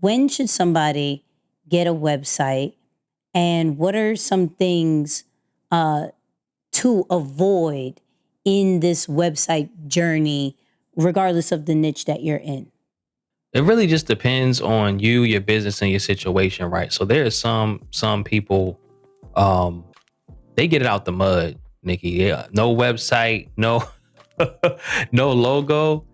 when should somebody get a website, and what are some things uh, to avoid in this website journey, regardless of the niche that you're in? It really just depends on you, your business, and your situation, right? So there are some people, um, they get it out the mud, Nikki. Yeah, no website, no no logo,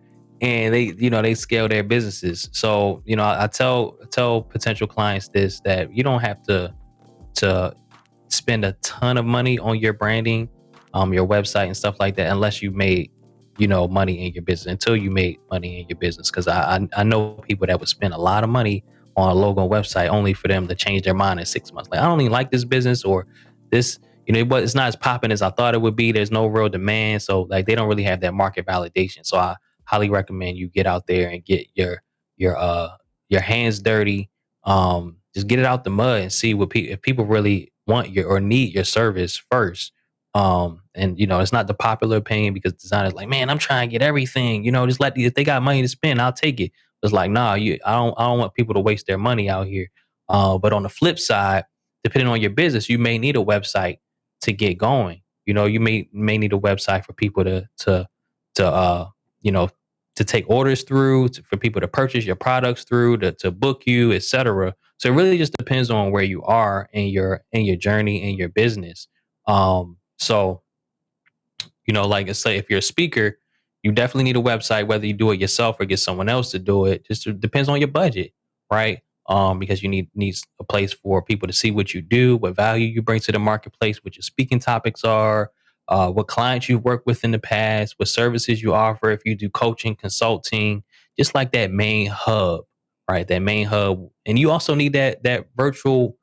and they scale their businesses. So I tell potential clients this, that you don't have to spend a ton of money on your branding, your website and stuff like that, unless you made, money in your business. Until you made money in your business, because I know people that would spend a lot of money on a logo and website only for them to change their mind in 6 months. Like, I don't even like this business, or this, but it's not as popping as I thought it would be. There's no real demand, so like they don't really have that market validation. So I highly recommend you get out there and get your your hands dirty. Just get it out the mud and see if people really want your or need your service first. And it's not the popular opinion, because designers like, man, I'm trying to get everything. Just if they got money to spend, I'll take it. It's like, nah, I don't want people to waste their money out here. But on the flip side, depending on your business, you may need a website to get going. You may need a website for people to you know to take orders through, for people to purchase your products through, to book you, etc. So it really just depends on where you are in your journey in your business. So like I say, if you're a speaker, you definitely need a website, whether you do it yourself or get someone else to do it. Just depends on your budget, right? Because you needs a place for people to see what you do, what value you bring to the marketplace, what your speaking topics are, what clients you've worked with in the past, what services you offer, if you do coaching, consulting, just like that main hub, right? That main hub. And you also need that virtual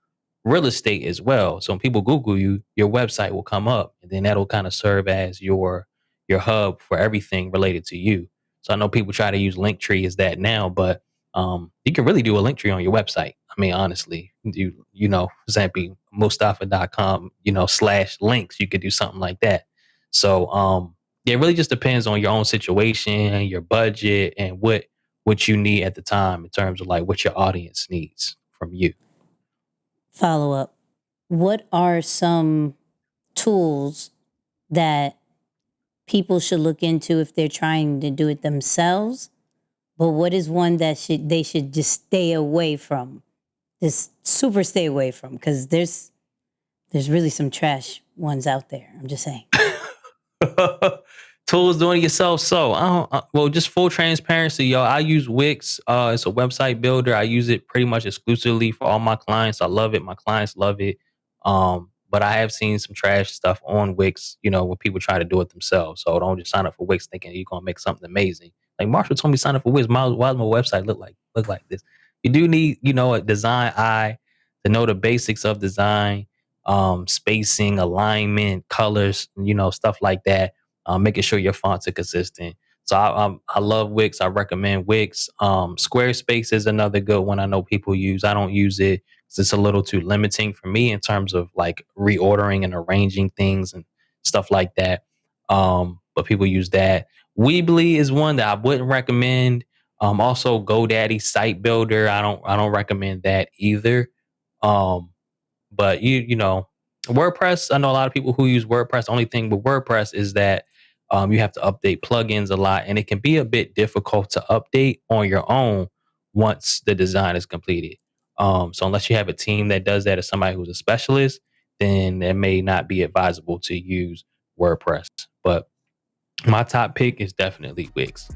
real estate as well. So when people Google you, your website will come up, and then that'll kind of serve as your hub for everything related to you. So I know people try to use Linktree as that now, but you can really do a Linktree on your website. I mean, honestly, Zampy Mustafa.com, slash links, you could do something like that. So yeah, it really just depends on your own situation, your budget, and what you need at the time, in terms of like what your audience needs from you. Follow up. What are some tools that people should look into if they're trying to do it themselves? But what is one that they should just stay away from? Just super stay away from, because there's really some trash ones out there. I'm just saying. Tools doing it yourself. So, I don't, well, just full transparency, yo. I use Wix. It's a website builder. I use it pretty much exclusively for all my clients. I love it. My clients love it. But I have seen some trash stuff on Wix, when people try to do it themselves. So don't just sign up for Wix thinking you're gonna make something amazing. Like Marshall told me, sign up for Wix. Why does my website look like this? You do need, a design eye to know the basics of design, spacing, alignment, colors, stuff like that, making sure your fonts are consistent. So I love Wix. I recommend Wix. Squarespace is another good one I know people use. I don't use it because it's a little too limiting for me in terms of like reordering and arranging things and stuff like that. But people use that. Weebly is one that I wouldn't recommend. Also GoDaddy Site Builder. I don't recommend that either. Um, but WordPress, I know a lot of people who use WordPress. The only thing with WordPress is that you have to update plugins a lot, and it can be a bit difficult to update on your own once the design is completed. So unless you have a team that does that, or somebody who's a specialist, then it may not be advisable to use WordPress. But my top pick is definitely Wix.